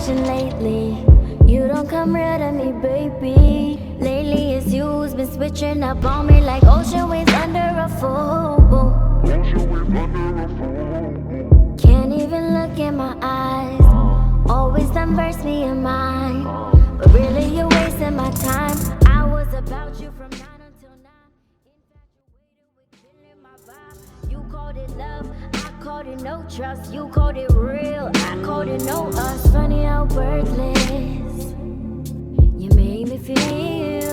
attention lately. You don't come real to me, baby. Lately it's you who's been switching up on me like ocean waves under a full moon. Can't even look in my eyes. Always diverse me in mind, but really you're wasting my time. I was about you from 9 until 9. Infatuated with killing my vibe. You called it love, I called it no trust. You called it real, I called it no us. Funny how worthless you made me feel.